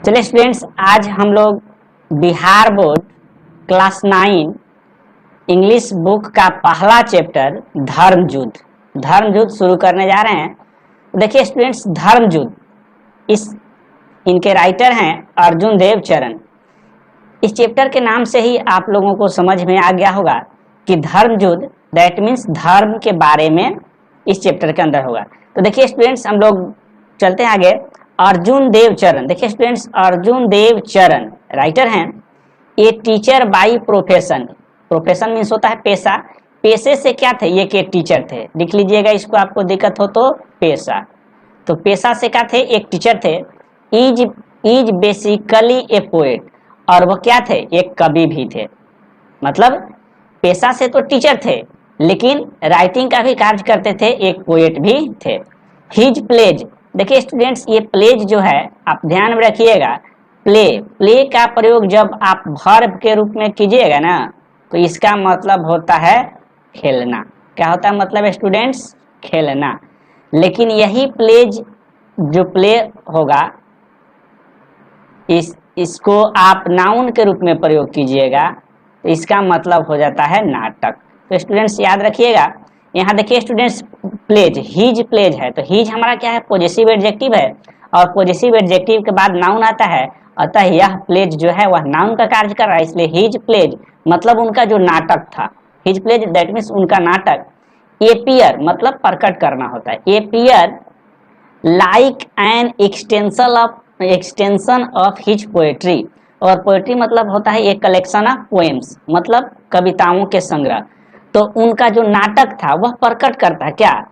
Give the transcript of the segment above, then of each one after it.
चलिए स्टूडेंट्स, आज हम लोग Bihar board class 9 English book का पहला चैप्टर धर्म युद्ध शुरू करने जा रहे हैं। देखिए स्टूडेंट्स, धर्म युद्ध इनके राइटर हैं अर्जुन देव चरण। इस चैप्टर के नाम से ही आप लोगों को समझ में आ गया होगा कि धर्म युद्ध दैट मीन्स धर्म के बारे में इस चैप्टर के अंदर होगा। तो देखिए स्टूडेंट्स, हम लोग चलते हैं आगे। अर्जुन देव चरण, देखिए स्टूडेंट्स, अर्जुन देव चरण राइटर हैं। ये teacher by profession, profession means होता है पेशा, पेशे से क्या थे, ये के टीचर थे। लिख लीजिएगा इसको, आपको दिक्कत हो तो पेशा, तो पेशा से क्या थे, एक टीचर थे। इज बेसिकली ए पोएट, और वो क्या थे, एक कवि भी थे। मतलब पेशा से तो टीचर थे लेकिन राइटिंग का भी कार्य करते थे, एक पोएट भी थे। हिज प्लेज, देखिए स्टूडेंट्स, ये प्लेज जो है आप ध्यान में रखिएगा, प्ले का प्रयोग जब आप वर्ब के रूप में कीजिएगा ना, तो इसका मतलब होता है खेलना। क्या होता है मतलब स्टूडेंट्स, खेलना। लेकिन यही प्लेज जो प्ले होगा, इसको आप नाउन के रूप में प्रयोग कीजिएगा तो इसका मतलब हो जाता है नाटक। तो स्टूडेंट्स याद रखिएगा। यहाँ देखिए स्टूडेंट्स, प्लेज, हिज प्लेज है, तो हिज हमारा क्या है, पॉजेसिव एडजेक्टिव है, और पॉजेसिव एडजेक्टिव के बाद नाउन आता है। अतः यह प्लेज जो है वह नाउन का कार्य कर रहा है, इसलिए हिज प्लेज मतलब उनका जो नाटक था। हिज प्लेज दैट मीन्स उनका नाटक। एपियर मतलब प्रकट करना होता है। Appear like an extension of his poetry, और पोएट्री मतलब होता है एक कलेक्शन ऑफ पोएम्स, मतलब कविताओं के संग्रह। तो उनका जो नाटक था वह प्रकट करता है क्या,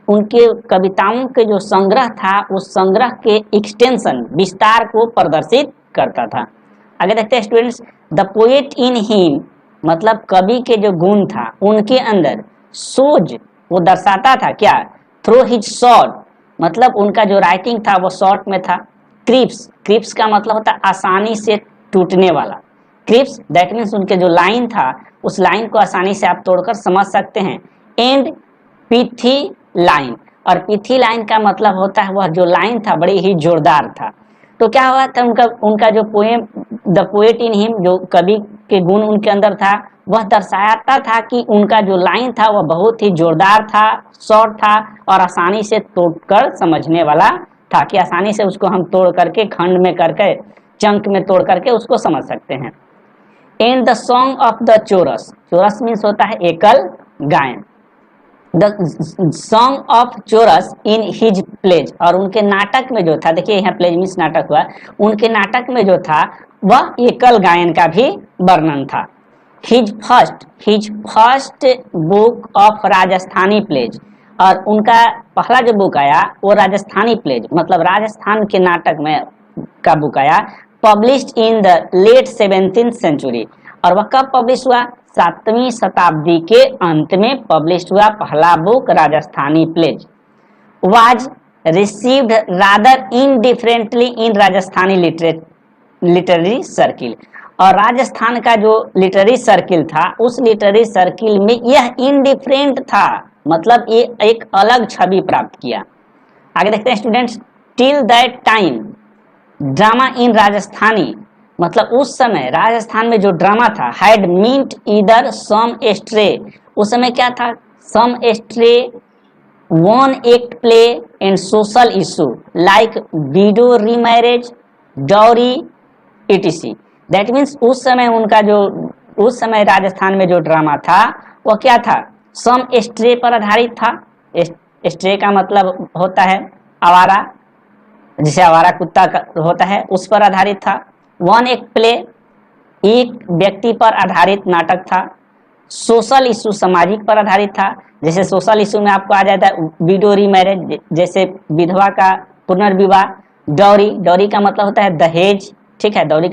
उनके कविताओं के जो संग्रह था उस संग्रह के एक्सटेंशन, विस्तार को प्रदर्शित करता था। आगे देखते हैं students, the poet in him मतलब कवि के जो गुण था उनके अंदर, सोज वो दर्शाता था क्या, थ्रू हिज शॉर्ट मतलब उनका जो राइटिंग था वो शॉर्ट में था। क्रिप्स का मतलब होता है आसानी से टूटने वाला। क्रिप्स दैट मीन्स उनके जो लाइन था उस लाइन को आसानी से आप तोड़कर समझ सकते हैं। एंड पिथी लाइन, और पिथी लाइन का मतलब होता है वह जो लाइन था बड़ी ही जोरदार था। तो क्या हुआ था, उनका जो poem the poet in him, जो कवि के गुण उनके अंदर था, वह दर्शाता था कि उनका जो लाइन था वह बहुत ही जोरदार था, शॉर्ट था, और आसानी से तोड़कर समझने वाला था, कि आसानी से उसको हम तोड़ करके, खंड में करके, चंक में तोड़ करके उसको समझ सकते हैं। And the song of the chorus, chorus means होता है एकल गायन। The song of chorus in his plays, और उनके नाटक में जो था, देखिए यहाँ प्लेज मीन्स नाटक हुआ, उनके नाटक में जो था वह एकल गायन का भी वर्णन था। His first book of Rajasthani plays, और उनका पहला जो बुक आया वो राजस्थानी प्लेज मतलब राजस्थान के नाटक में का बुक आया, published in the late 17th century. और वह कब पब्लिश हुआ, 7वीं शताब्दी के अंत में पब्लिश हुआ पहला book Rajasthani plays. Was received rather indifferently in Rajasthani literary circle, और राजस्थान का जो लिटरेरी सर्किल था उस लिटरेरी सर्किल में यह इनडिफरेंट था, मतलब ये एक अलग छवि प्राप्त किया। आगे देखते हैं students, till that time drama in Rajasthani मतलब उस समय राजस्थान में जो ड्रामा था, had meant either some astray, उस समय क्या था, some astray, one act play and social issue like widow remarriage, dowry etc। That means उस समय उनका जो, उस समय राजस्थान में जो ड्रामा था वह क्या था, सम एस्ट्रे पर आधारित था। एस्ट्रे का मतलब होता है आवारा, जिसे आवारा कुत्ता होता है, उस पर आधारित था। वन एक प्ले, एक व्यक्ति पर आधारित नाटक था। सोशल इशू सामाजिक पर आधारित था, जैसे सोशल इशू में आपको आ जाता है विडो रीमैरेज, जैसे विधवा का पुनर्विवाह। डॉरी का मतलब होता है दहेज, ठीक है, डॉरी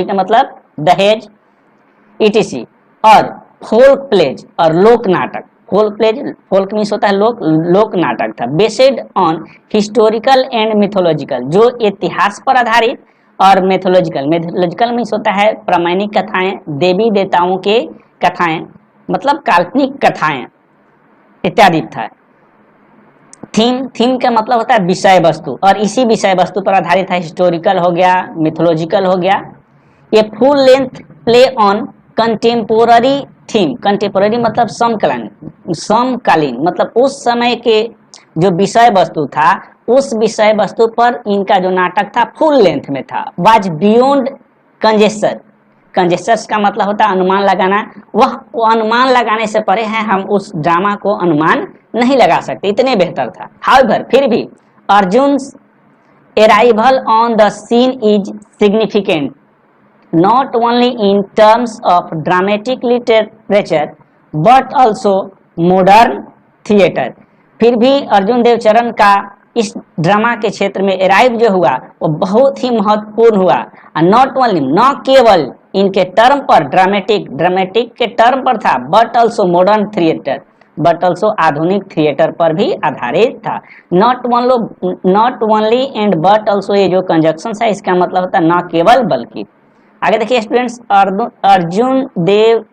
का मतलब दहेज etc। और फोल्क प्लेज और लोक नाटक, फोल्क मीन्स होता है लोक नाटक था। Based on historical and mythological, जो इतिहास पर आधारित, और मिथोलॉजिकल मीन्स होता है प्रामाणिक कथाएं, देवी देवताओं के कथाएं, मतलब काल्पनिक कथाएं इत्यादि था। थीम का मतलब होता है विषय वस्तु, और इसी विषय वस्तु पर आधारित है। हिस्टोरिकल हो गया, मिथोलॉजिकल हो गया। ये full length play on contemporary theme. Contemporary मतलब समकालीन, समकालीन मतलब उस समय के जो विषय वस्तु था, उस विषय वस्तु पर इनका जो नाटक था फुल लेंथ में था। Was beyond कंजेस्चर। कंजेस्चर्स का मतलब होता है अनुमान लगाना। वह अनुमान लगाने से परे है, हम उस ड्रामा को अनुमान नहीं लगा सकते, इतने बेहतर था। हाउएवर फिर भी Arjun arrival on the scene is significant not only in terms of dramatic literature but also modern theater। फिर भी अर्जुन देवचरण का इस ड्रामा के क्षेत्र में अराइव जो हुआ वो बहुत ही महत्वपूर्ण हुआ। नॉट ओनली, न केवल इनके टर्म पर ड्रामेटिक के टर्म पर था, but also modern theatre, but also आधुनिक थिएटर पर भी आधारित था। Not only and but also, ये जो कंजक्शन है इसका मतलब होता है न केवल बल्कि। आगे देखिए स्टूडेंट्स, अर्जुन देव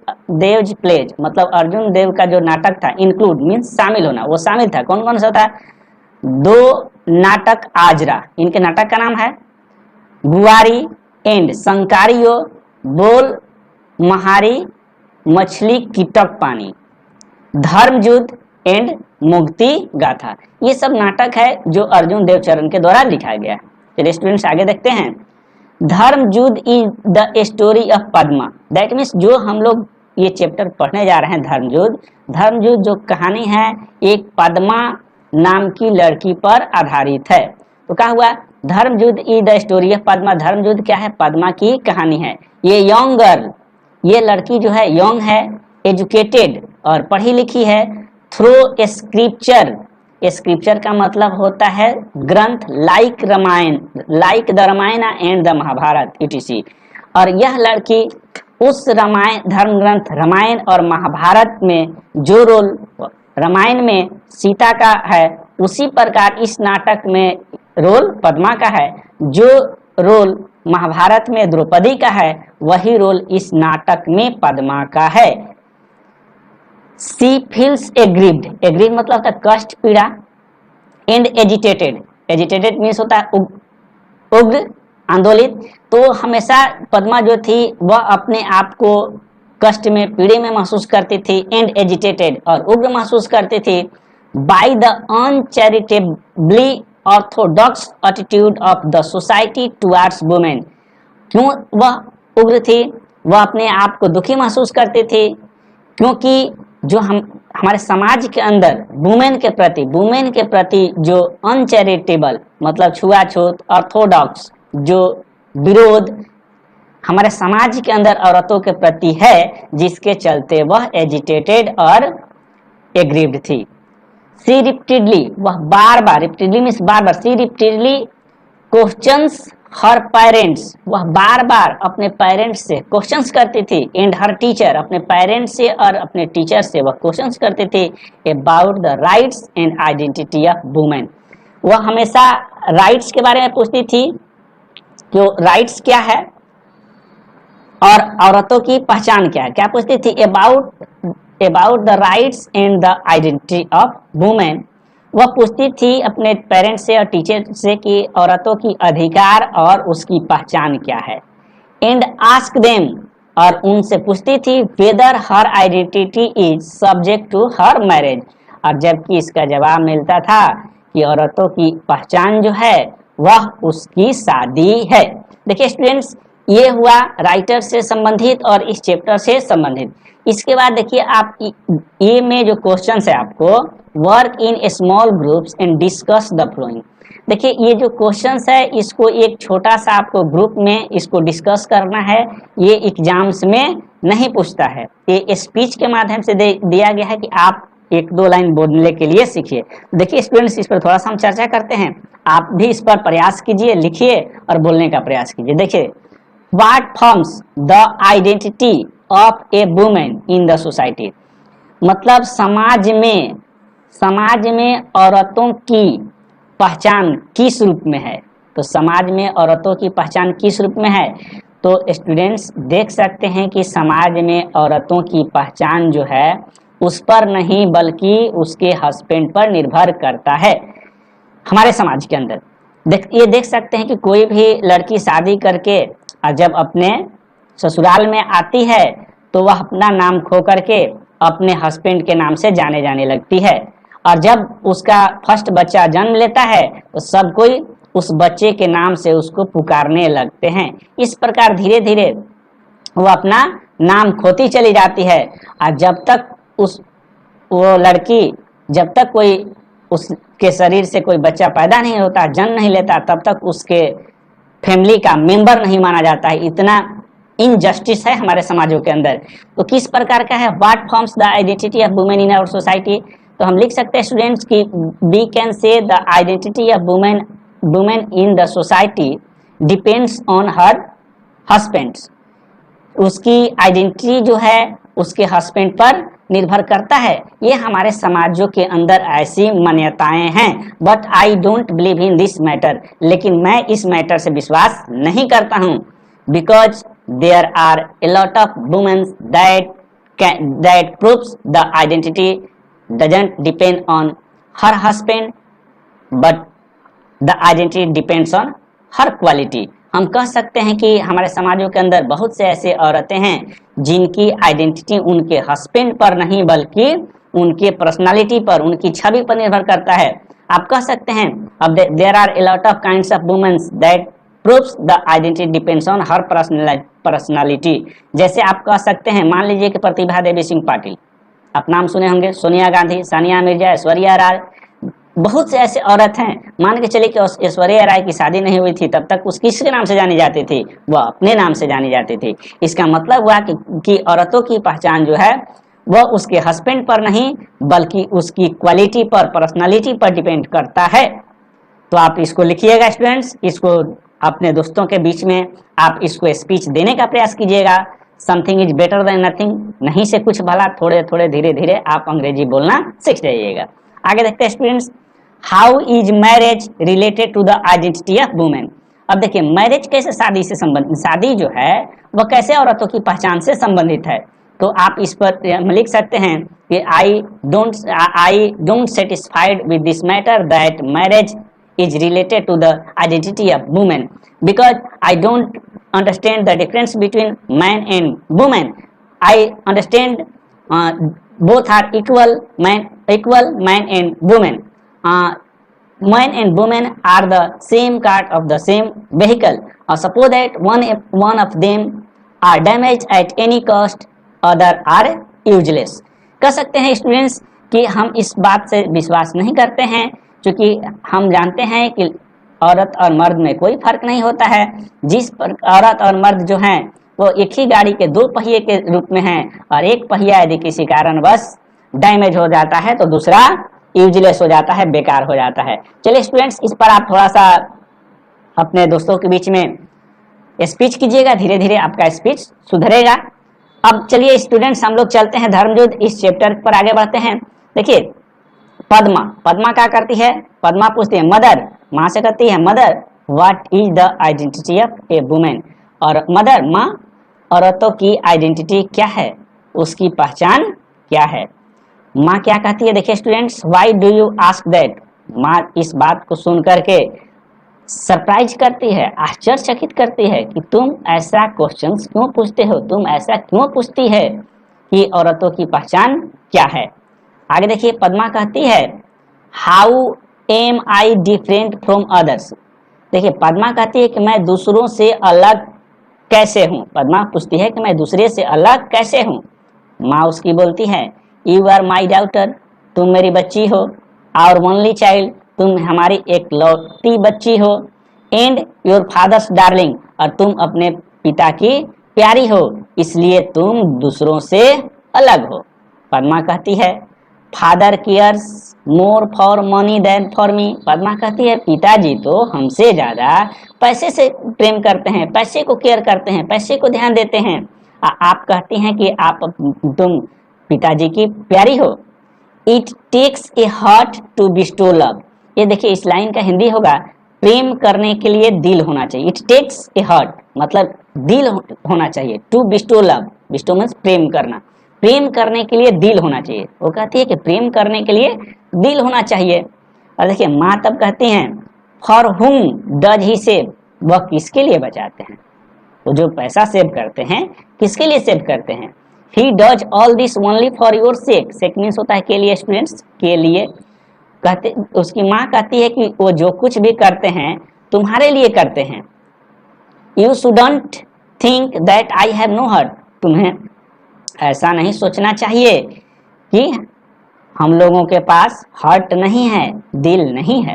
प्लेज मतलब अर्जुन देव का जो नाटक था, इंक्लूड मीन्स शामिल होना, वो शामिल था। कौन कौन सा था? 2 नाटक आजरा, इनके नाटक का नाम है गुआरी एंड संकारियो, बोल महारी, मछली कीटक पानी, धर्म युद्ध एंड मुक्ति गाथा। ये सब नाटक है जो अर्जुन देवचरण के द्वारा लिखा गया है। चलिए स्टूडेंट्स आगे देखते हैं। धर्म युद्ध is the story of Padma. That means जो हम लोग ये चैप्टर पढ़ने जा रहे हैं धर्म युद्ध जो कहानी है एक पद्मा नाम की लड़की पर आधारित है। तो क्या हुआ? धर्म युद्ध is the story of Padma. धर्म युद्ध क्या है? पद्मा की कहानी है। ये यंग गर्ल, ये लड़की जो है यंग है, एजुकेटेड और पढ़ी लिखी है, थ्रू स्क्रिप्चर। स्क्रिप्चर का मतलब होता है ग्रंथ, like Ramayana, like the Ramayana and the Mahabharata etc. और यह लड़की उस रामायण, धर्म ग्रंथ रामायण और महाभारत में जो रोल रामायण में सीता का है, उसी प्रकार इस नाटक में रोल पद्मा का है। जो रोल महाभारत में द्रौपदी का है, वही रोल इस नाटक में पद्मा का है। सी फील्स एग्रीव्ड, एग्रीव मतलब होता है कष्ट, पीड़ा, एंड एजिटेटेड, एजिटेटेड मीन्स होता है उग्र, आंदोलित। तो हमेशा पद्मा जो थी वह अपने आप को कष्ट में, पीड़े में महसूस करती थी, एंड एजिटेटेड और उग्र महसूस करती थी, by the uncharitably orthodox attitude of the society towards women. क्यों वह उग्र थी? वह अपने आप को दुखी महसूस करती थी क्योंकि जो हमारे समाज के अंदर वुमेन के प्रति जो अनचैरिटेबल मतलब छुआछूत, ऑर्थोडॉक्स जो विरोध हमारे समाज के अंदर औरतों के प्रति है, जिसके चलते वह एजिटेटेड और एग्रीव्ड थी। सी रिपीटेडली, वह बार बार, रिपीटेडली मीन्स बार बार, सी रिपीटेडली क्वेश्चंस हर पेरेंट्स, वह बार बार अपने पेरेंट्स से क्वेश्चंस करती थी, एंड हर टीचर, अपने पेरेंट्स से और अपने टीचर से वह क्वेश्चंस करती थी about the rights and identity of women. वह हमेशा राइट्स के बारे में पूछती थी कि राइट्स क्या है और औरतों की पहचान क्या है। क्या पूछती थी? About the rights and the identity of women. वह पूछती थी अपने पेरेंट्स से और टीचर से कि औरतों की अधिकार और उसकी पहचान क्या है। एंड आस्क देम, और उनसे पूछती थी whether her identity is subject to her marriage. और जबकि इसका जवाब मिलता था कि औरतों की पहचान जो है वह उसकी शादी है। देखिए स्टूडेंट्स, ये हुआ राइटर से संबंधित और इस चैप्टर से संबंधित। इसके बाद देखिए आप ये में जो क्वेश्चन है आपको, work in small groups and discuss the flowing. देखिए ये जो क्वेश्चंस है इसको एक छोटा सा आपको ग्रुप में इसको डिस्कस करना है। ये एग्जाम्स में नहीं पूछता है, ये स्पीच के माध्यम से दिया गया है कि आप 1-2 लाइन बोलने के लिए सीखिए। देखिए स्टूडेंट्स, इस पर थोड़ा सा हम चर्चा करते हैं। आप भी इस पर प्रयास कीजिए, लिखिए और बोलने का प्रयास कीजिए। देखिए, what forms the identity of a women in the society, मतलब समाज में औरतों की पहचान किस रूप में है। तो समाज में औरतों की पहचान किस रूप में है? तो स्टूडेंट्स देख सकते हैं कि समाज में औरतों की पहचान जो है उस पर नहीं बल्कि उसके हस्बैंड पर निर्भर करता है। हमारे समाज के अंदर ये देख सकते हैं कि कोई भी लड़की शादी करके जब अपने ससुराल में आती है तो वह अपना नाम खो करके अपने हस्बैंड के नाम से जाने जाने लगती है, और जब उसका फर्स्ट बच्चा जन्म लेता है तो सब कोई उस बच्चे के नाम से उसको पुकारने लगते हैं। इस प्रकार धीरे धीरे वो अपना नाम खोती चली जाती है, और जब तक वो लड़की जब तक कोई उसके शरीर से कोई बच्चा पैदा नहीं होता, जन्म नहीं लेता, तब तक उसके फैमिली का मेंबर नहीं माना जाता है। इतना इनजस्टिस है हमारे समाजों के अंदर। तो किस प्रकार का है, what forms the identity of women in our society. तो हम लिख सकते हैं स्टूडेंट्स की we can say the identity of women in the society depends on her husbands. उसकी आइडेंटिटी जो है उसके हस्बैंड पर निर्भर करता है। ये हमारे समाजों के अंदर ऐसी मान्यताएं हैं। But I don't believe in this matter, लेकिन मैं इस मैटर से विश्वास नहीं करता हूँ। Because there are a lot of women that proves the identity doesn't depend on her husband but the identity depends on her quality. हम कह सकते हैं कि हमारे समाजों के अंदर बहुत से ऐसे औरतें हैं जिनकी आइडेंटिटी उनके हस्बैंड पर नहीं बल्कि उनके पर्सनालिटी पर, उनकी छवि पर निर्भर करता है। आप कह सकते हैं अब there are a lot of kinds of womens that proves the identity depends on her personality. जैसे आप कह सकते हैं, मान लीजिए कि प्रतिभा देवी सिंह पाटिल, आप नाम सुने होंगे, सोनिया गांधी, सानिया मिर्जा, ऐश्वर्या राय, बहुत से ऐसे औरत हैं। मान के चलिए कि ऐश्वर्या राय की शादी नहीं हुई थी, तब तक उस किसके नाम से जानी जाती थी, वह अपने नाम से जानी जाती थी। इसका मतलब हुआ कि औरतों की पहचान जो है वह उसके हस्बैंड पर नहीं बल्कि उसकी क्वालिटी पर, पर्सनालिटी पर डिपेंड करता है। तो आप इसको लिखिएगा स्टूडेंट्स, इसको अपने दोस्तों के बीच में आप इसको स्पीच देने का प्रयास कीजिएगा। Something is better than nothing, नहीं से कुछ भला, थोड़े थोड़े धीरे धीरे आप अंग्रेजी बोलना सीख जाइएगा। आगे देखते हैं students, how is marriage related to the identity of women. अब देखिए मैरिज कैसे शादी से संबंधित, शादी जो है वह कैसे औरतों की पहचान से संबंधित है। तो आप इस पर लिख सकते हैं कि I don't satisfied with this matter that marriage is related to the identity of women because I don't understand the difference between man and woman. I understand both are equal man and woman. Man and woman are the same cart of the same vehicle. Suppose that one of them are damaged at any cost, other are useless. कह सकते हैं students कि हम इस बात से विश्वास नहीं करते हैं, क्योंकि हम जानते हैं कि औरत और मर्द में कोई फर्क नहीं होता है। जिस पर औरत और मर्द जो हैं वो एक ही गाड़ी के दो पहिए के रूप में हैं, और एक पहिया यदि किसी कारणवश डैमेज हो जाता है तो दूसरा यूजलेस हो जाता है, बेकार हो जाता है। चलिए स्टूडेंट्स, इस पर आप थोड़ा सा अपने दोस्तों के बीच में स्पीच कीजिएगा, धीरे धीरे आपका स्पीच सुधरेगा। अब चलिए स्टूडेंट्स, हम लोग चलते हैं धर्मयुद्ध, इस चैप्टर पर आगे बढ़ते हैं। देखिए पद्मा क्या करती है, पद्मा पूछती है मदर, माँ से कहती है mother what is the identity of a women. और मदर, माँ, औरतों की आइडेंटिटी क्या है, उसकी पहचान क्या है। माँ क्या कहती है, देखिए students, why do you ask that. माँ इस बात को सुन करके सरप्राइज करती है, आश्चर्यचकित करती है कि तुम ऐसा क्वेश्चन क्यों पूछते हो, तुम ऐसा क्यों पूछती है कि औरतों की पहचान क्या है। आगे देखिए पद्मा कहती है how am I different from others. देखिए पद्मा कहती है कि मैं दूसरों से अलग कैसे हूँ। पद्मा पूछती है कि मैं दूसरे से अलग कैसे हूँ। माँ उसकी बोलती है यू आर माई डॉटर, तुम मेरी बच्ची हो, और ओनली चाइल्ड, तुम हमारी एक लौती बच्ची हो, एंड योर फादर्स डार्लिंग, और तुम अपने पिता की प्यारी हो, इसलिए तुम दूसरों से अलग हो। पद्मा कहती है father cares more for money than for me. Padma कहती है पिताजी तो हमसे ज्यादा पैसे से प्रेम करते हैं, पैसे को केयर करते हैं, पैसे को ध्यान देते हैं। आप कहती हैं कि तुम पिताजी की प्यारी हो। It takes a heart to bestow love. ये देखिए इस लाइन का हिंदी होगा प्रेम करने के लिए दिल होना चाहिए। इट टेक्स ए हार्ट मतलब दिल होना चाहिए, to bestow love, bestow means प्रेम करना। प्रेम करने के लिए दिल होना चाहिए। वो कहती है कि प्रेम करने के लिए दिल होना चाहिए। और देखिए माँ तब कहती हैं फॉर हुम डज ही सेव, वह किसके लिए बचाते हैं, वो जो पैसा सेव करते हैं किसके लिए सेव करते हैं। He does all this only for your sake, sake means होता है के लिए, स्टूडेंट्स के लिए। कहते उसकी माँ कहती है कि वो जो कुछ भी करते हैं तुम्हारे लिए करते हैं। You shouldn't think that I have no heart, तुम्हें ऐसा नहीं सोचना चाहिए कि हम लोगों के पास हर्ट नहीं है, दिल नहीं है।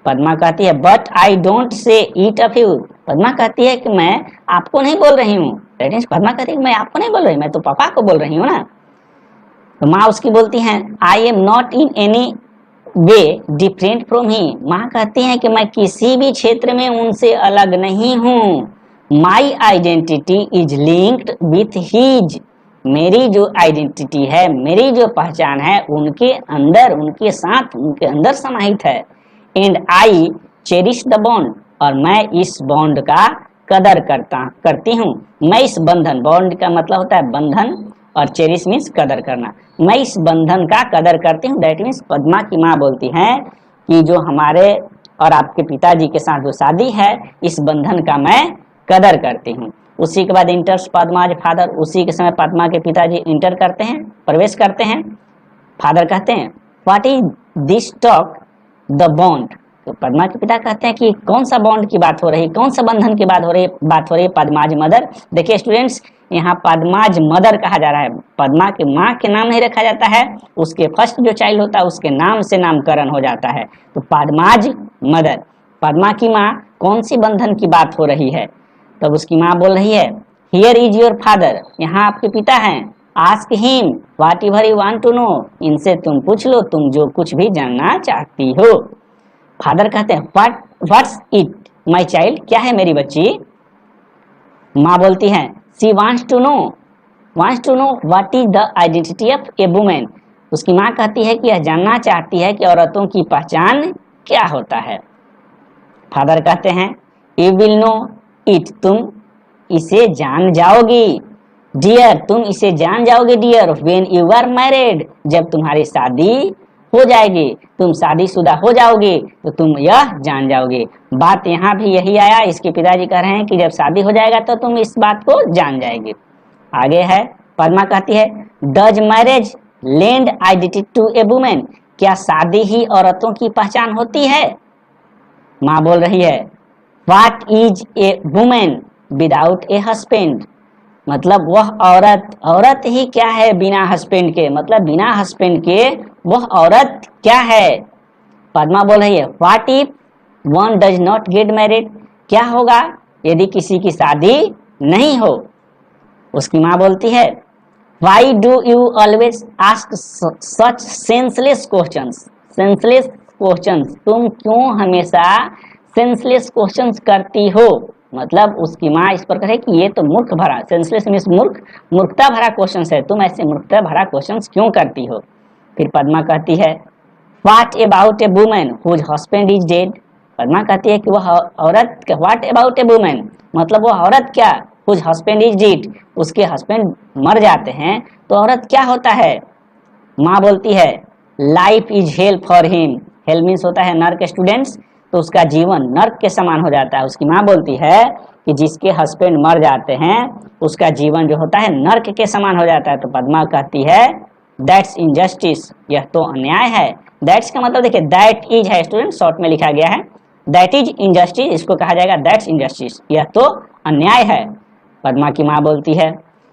पद्मा कहती है but I don't say eat of you, Padma कहती है कि मैं आपको नहीं बोल रही हूँ। पद्मा कहती है मैं आपको नहीं बोल रही, मैं तो पापा को बोल रही हूँ ना। तो माँ उसकी बोलती हैं I am not in any way different from he, माँ कहती हैं कि मैं किसी भी क्षेत्र में उनसे अलग नहीं हूँ। My identity is linked with his, मेरी जो आइडेंटिटी है, मेरी जो पहचान है उनके अंदर, उनके साथ, उनके अंदर समाहित है। And I cherish the bond, और मैं इस बॉन्ड का कदर करती हूँ। मैं इस बंधन, बॉन्ड का मतलब होता है बंधन और चेरिश मीन्स कदर करना, मैं इस बंधन का कदर करती हूँ। दैट मीन्स पद्मा की माँ बोलती हैं कि जो हमारे और आपके पिताजी के साथ जो शादी है इस बंधन का मैं कदर करती हूँ। उसी के बाद इंटर्स पद्माज फादर, उसी के समय पद्मा के पिताजी इंटर करते हैं, प्रवेश करते हैं। फादर कहते हैं what is this talk the bond, तो पद्मा के पिता कहते हैं कि कौन सा बॉन्ड की बात हो रही, कौन सा बंधन की बात हो रही है पद्माज मदर। देखिए स्टूडेंट्स यहाँ पद्माज मदर कहा जा रहा है, पद्मा के माँ के नाम नहीं रखा जाता है, उसके फर्स्ट जो चाइल्ड होता है उसके नाम से नामकरण हो जाता है। तो पद्माज मदर, पद्मा की माँ कौन सी बंधन की बात हो रही है, तब उसकी माँ बोल रही है हियर इज योर फादर, यहाँ आपके पिता हैं। Ask him whatever you want to know, इनसे तुम पूछ लो तुम जो कुछ भी जानना चाहती हो। फादर कहते हैं व्हाट्स इट माय चाइल्ड, क्या है मेरी बच्ची। माँ बोलती है she wants to know what is the identity of a women, उसकी माँ कहती है कि यह जानना चाहती है कि औरतों की पहचान क्या होता है। फादर कहते हैं यू विल नो इट, तुम इसे जान जाओगी। डियर, तुम इसे जान जाओगे dear when you are married, जब तुम्हारी शादी हो जाएगी, तुम शादीशुदा हो जाओगे तो तुम यह जान जाओगे। बात यहाँ भी यही आया, इसके पिताजी कह रहे हैं कि जब शादी हो जाएगा तो तुम इस बात को जान जाएगी। आगे है पद्मा कहती है does marriage lend identity to a women, क्या शादी ही औरतों की पहचान होती है। माँ बोल रही है what is a women without a husband, मतलब वह औरत ही क्या है बिना हस्बैंड के, मतलब बिना हस्बैंड के वह औरत क्या है। पद्मा बोल रही है what if one does not get married, क्या होगा यदि किसी की शादी नहीं हो। उसकी माँ बोलती है why do you always ask such senseless questions, senseless questions, तुम क्यों हमेशा सेंसलेस क्वेश्चंस करती हो। मतलब उसकी माँ इस पर कहे कि ये तो मूर्ख भरा, सेंसलेस मीन्स मूर्ख, मूर्खता भरा क्वेश्चन है, तुम ऐसे मूर्खता भरा क्वेश्चन क्यों करती हो। फिर पद्मा कहती है what about a woman whose husband is dead, Padma कहती है कि वह औरत, व्हाट अबाउट ए वुमन मतलब वह औरत क्या, हुज हस्बैंड इज डेड, उसके हस्बैंड मर जाते हैं तो औरत क्या होता है। माँ बोलती है life is hello for him, hello means होता है नर्क स्टूडेंट्स, तो उसका जीवन नर्क के समान हो जाता है। उसकी माँ बोलती है कि जिसके हस्बैंड मर जाते हैं उसका जीवन जो होता है नर्क के समान हो जाता है। तो पद्मा कहती है दैट्स इनजस्टिस, यह तो अन्याय है। दैट्स का मतलब देखिए दैट इज है स्टूडेंट, शॉर्ट में लिखा गया है, दैट इज इनजस्टिस, इसको कहा जाएगा दैट्स इनजस्टिस, यह तो अन्याय है। पद्मा की माँ बोलती है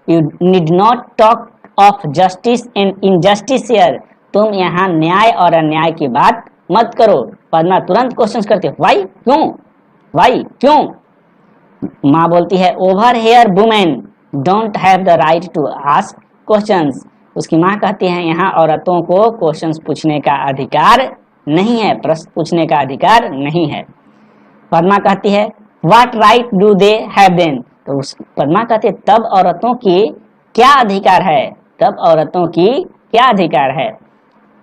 you need not talk of justice and injustice here, तुम यहाँ न्याय और अन्याय की बात मत करो। पद्मा तुरंत क्वेश्चन करती है वाई, क्यों। माँ बोलती है over here women don't have the right to ask questions, उसकी माँ कहती है यहाँ औरतों को क्वेश्चंस पूछने का अधिकार नहीं है, प्रश्न पूछने का अधिकार नहीं है। पद्मा कहती है what right do they have then, तो पद्मा कहती है तब औरतों की क्या अधिकार है, तब औरतों की क्या अधिकार है।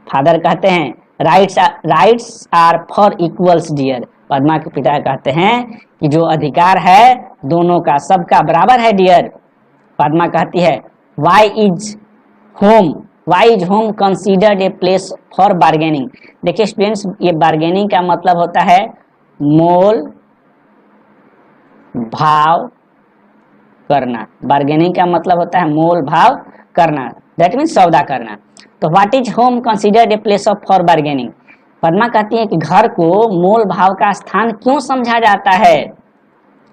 फादर कहते हैं rights are for equals dear, Padma के पिता कहते हैं कि जो अधिकार है दोनों का, सबका बराबर है डियर। पद्मा कहती है why is home, why is home considered a place for bargaining. देखिए स्टूडेंट्स, ये बार्गेनिंग का मतलब होता है मोल भाव करना। बार्गेनिंग का मतलब होता है मोल भाव करना, दैट मीन्स सौदा करना। तो what is home considered a place of for bargaining. Padma कहती है कि घर को मोल भाव का स्थान क्यों समझा जाता है।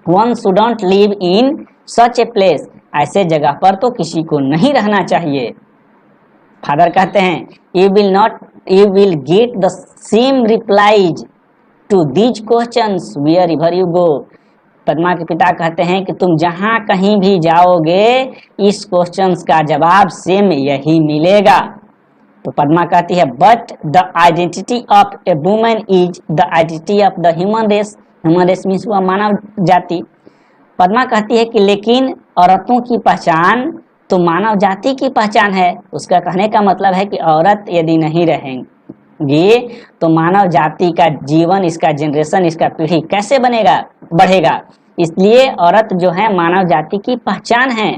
One shouldn't live in such a place, ऐसे जगह पर तो किसी को नहीं रहना चाहिए। फादर कहते हैं you will get the same replies to these questions wherever you go. Padma के पिता कहते हैं कि तुम जहां कहीं भी जाओगे इस क्वेश्चंस का जवाब सेम यही मिलेगा। तो पद्मा कहती है but the identity of a woman is the identity of the human race. Human race means वह मानव जाति। पद्मा कहती है कि लेकिन औरतों की पहचान तो मानव जाति की पहचान है। उसका कहने का मतलब है कि औरत यदि नहीं रहेंगी तो मानव जाति का जीवन, इसका जनरेशन, इसका पीढ़ी कैसे बढ़ेगा। इसलिए औरत जो है मानव जाति की पहचान है।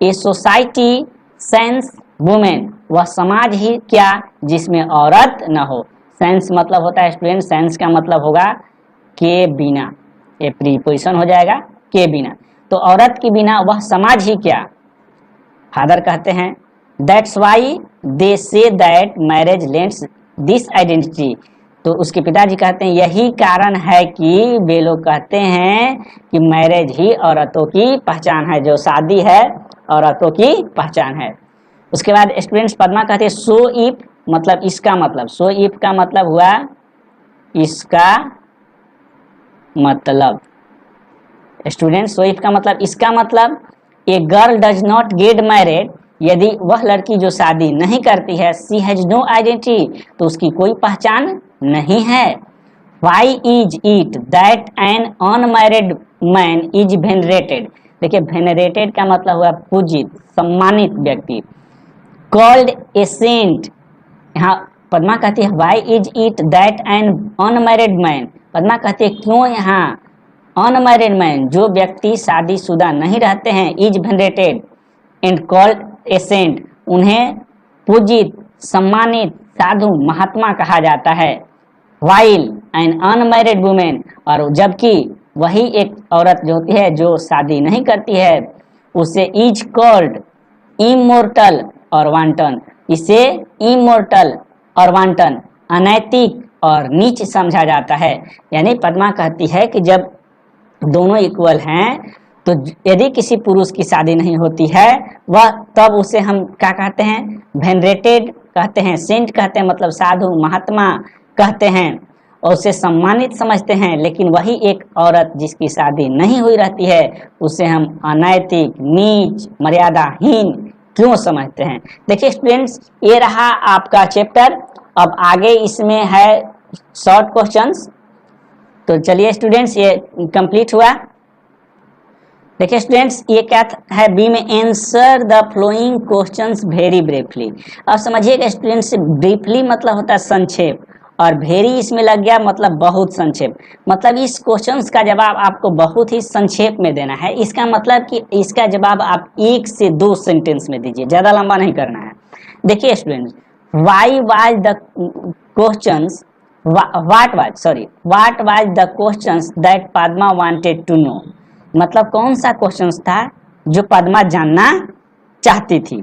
ए सोसाइटी सेंस वुमेन, वह समाज ही क्या जिसमें औरत न हो। सेंस मतलब होता है स्टूडेंट, सेंस का मतलब होगा के बिना, ये प्रीपोजिशन हो जाएगा के बिना। तो औरत के बिना वह समाज ही क्या। फादर कहते हैं that's why they say that marriage lends this identity. तो उसके पिताजी कहते हैं यही कारण है कि वे लोग कहते हैं कि मैरिज ही औरतों की पहचान है, जो शादी है औरतों की पहचान है। उसके बाद स्टूडेंट्स पद्मा कहते हैं सो इफ मतलब इसका मतलब, सो इफ का मतलब हुआ इसका मतलब। स्टूडेंट सो इफ का मतलब इसका मतलब a girl does not get married, यदि वह लड़की जो शादी नहीं करती है सी हैज नो आइडेंटिटी, तो उसकी कोई पहचान नहीं है। Why is it that an unmarried man is venerated. देखिए वेनरेटेड का मतलब हुआ पूजित, सम्मानित व्यक्ति। कॉल्ड ए सेंट, यहाँ पद्मा कहती है why is it that an unmarried man. Padma कहती है क्यों यहाँ अनमैरिड मैन, जो व्यक्ति शादीशुदा नहीं रहते हैं, is venerated and called a saint, उन्हें पूजित, सम्मानित, साधु, महात्मा कहा जाता है। वाइल एन अनमैरिड वुमेन, और जबकि वही एक औरत जो होती है जो शादी नहीं करती है उसे इज कॉल्ड इमोर्टल और वांटन, इसे इमोर्टल और वांटन, अनैतिक और नीच समझा जाता है। यानी पद्मा कहती है कि जब दोनों इक्वल हैं तो यदि किसी पुरुष की शादी नहीं होती है वह तब उसे हम क्या कहते हैं, वेनरेटेड कहते हैं, सेंट कहते हैं मतलब साधु, महात्मा कहते हैं और उसे सम्मानित समझते हैं। लेकिन वही एक औरत जिसकी शादी नहीं हुई रहती है उसे हम अनैतिक, नीच, मर्यादाहीन क्यों समझते हैं। देखिए स्टूडेंट्स ये रहा आपका चैप्टर। अब आगे इसमें है शॉर्ट क्वेश्चंस। तो चलिए स्टूडेंट्स ये कंप्लीट हुआ। देखिए स्टूडेंट्स ये क्या है बी में, answer the flowing questions very briefly. अब समझिएगा स्टूडेंट्स ब्रीफली मतलब होता है संक्षेप, और वेरी इसमें लग गया मतलब बहुत संक्षेप, मतलब इस क्वेश्चंस का जवाब आपको बहुत ही संक्षेप में देना है। इसका मतलब कि इसका जवाब आप 1 से 2 सेंटेंस में दीजिए, ज्यादा लंबा नहीं करना है। देखिए students why was the questions what was the questions that Padma wanted to know, मतलब कौन सा क्वेश्चंस था जो पद्मा जानना चाहती थी।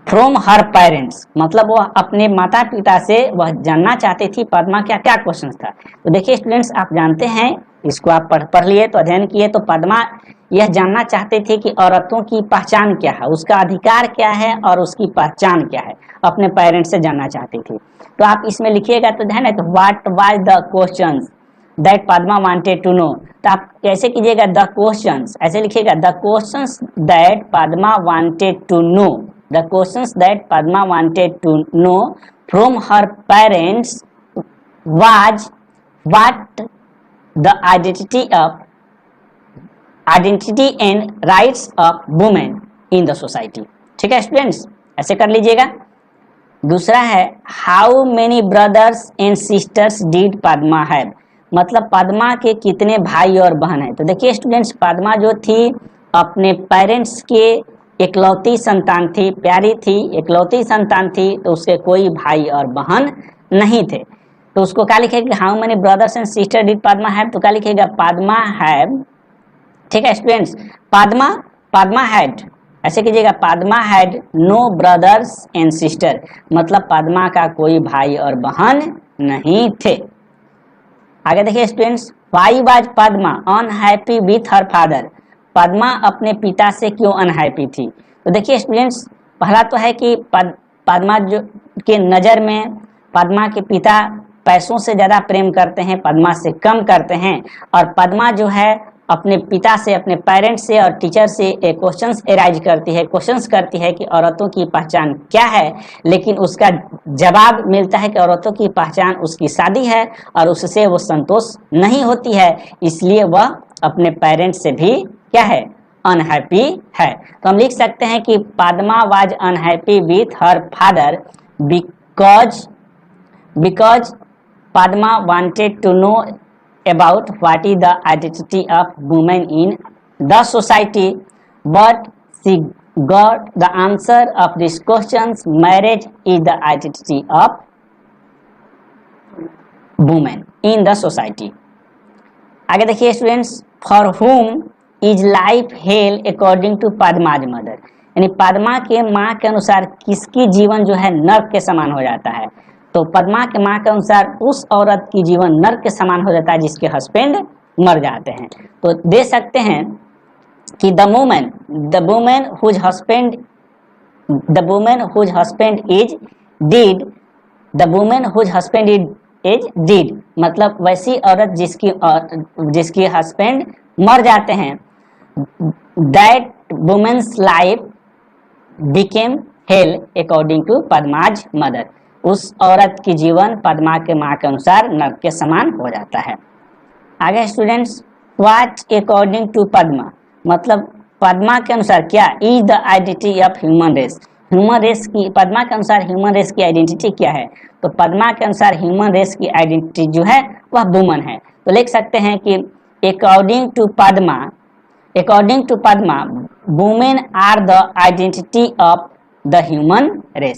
फ्रॉम हर पेरेंट्स मतलब वह अपने माता पिता से वह जानना चाहती थी पद्मा क्या क्या क्वेश्चन था। तो देखिए स्टूडेंट्स आप जानते हैं, इसको आप पढ़ लिए तो अध्ययन किए, तो पद्मा यह जानना चाहती थी कि औरतों की पहचान क्या है, उसका अधिकार क्या है और उसकी पहचान क्या है, अपने पेरेंट्स से जानना चाहती थी। तो आप इसमें लिखिएगा तो ध्यान है, तो what was the questions that Padma wanted to know, तो आप कैसे कीजिएगा, द क्वेश्चंस ऐसे लिखिएगा, the questions that Padma wanted to know, the questions that Padma wanted to know from her parents was what the identity and rights of women in the society। ठीक है students, ऐसे कर लीजिएगा। दूसरा है how many brothers and sisters did Padma have, मतलब पद्मा के कितने भाई और बहन है। तो देखिए स्टूडेंट्स पद्मा जो थी अपने पेरेंट्स के इकलौती संतान थी, प्यारी थी, इकलौती संतान थी, तो उसके कोई भाई और बहन नहीं थे। तो उसको क्या लिखेगा, how many brothers and sister did Padma have, तो क्या लिखेगा, पद्मा हैव, ठीक है स्टूडेंट्स, पद्मा हैड, ऐसे कीजिएगा, Padma had no brothers and sister, मतलब पद्मा का कोई भाई और बहन नहीं थे। आगे देखिए students, why was Padma unhappy with her father, Padma अपने पिता से क्यों अनहैप्पी थी। तो देखिए स्टूडेंट्स, पहला तो है कि पद्मा जो के नज़र में पद्मा के पिता पैसों से ज़्यादा प्रेम करते हैं, पद्मा से कम करते हैं, और पद्मा जो है अपने पिता से, अपने पेरेंट्स से और टीचर से क्वेश्चंस एराइज करती है, क्वेश्चंस करती है कि औरतों की पहचान क्या है, लेकिन उसका जवाब मिलता है कि औरतों की पहचान उसकी शादी है, और उससे वो संतोष नहीं होती है, इसलिए वह अपने पेरेंट्स से भी क्या है, अनहैप्पी है। तो हम लिख सकते हैं कि Padma was unhappy with her father because Padma wanted to know about what is the identity of women in the society, but she got the answer of these questions. Marriage is the identity of women in the society. आगे देखिए students, for whom is life hell according to Padma's mother, यानी पद्मा के माँ के अनुसार किसकी जीवन जो है नर्क के समान हो जाता है। तो पद्मा के माँ के अनुसार उस औरत की जीवन नर्क के समान हो जाता है जिसके हस्बैंड मर जाते हैं। तो दे सकते हैं कि the women whose husband is dead, मतलब वैसी औरत जिसकी हस्बैंड मर जाते हैं, that women's life became hell according to Padma's mother, उस औरत की जीवन पद्मा के माँ के अनुसार नर्क के समान हो जाता है। आगे students, what according to Padma, मतलब पद्मा के अनुसार क्या is the identity of human race, human race की, पद्मा के अनुसार ह्यूमन रेस की आइडेंटिटी क्या है। तो पद्मा के अनुसार ह्यूमन रेस की आइडेंटिटी जो है वह वुमन है। तो लिख सकते हैं कि according to Padma women are the identity of the human race.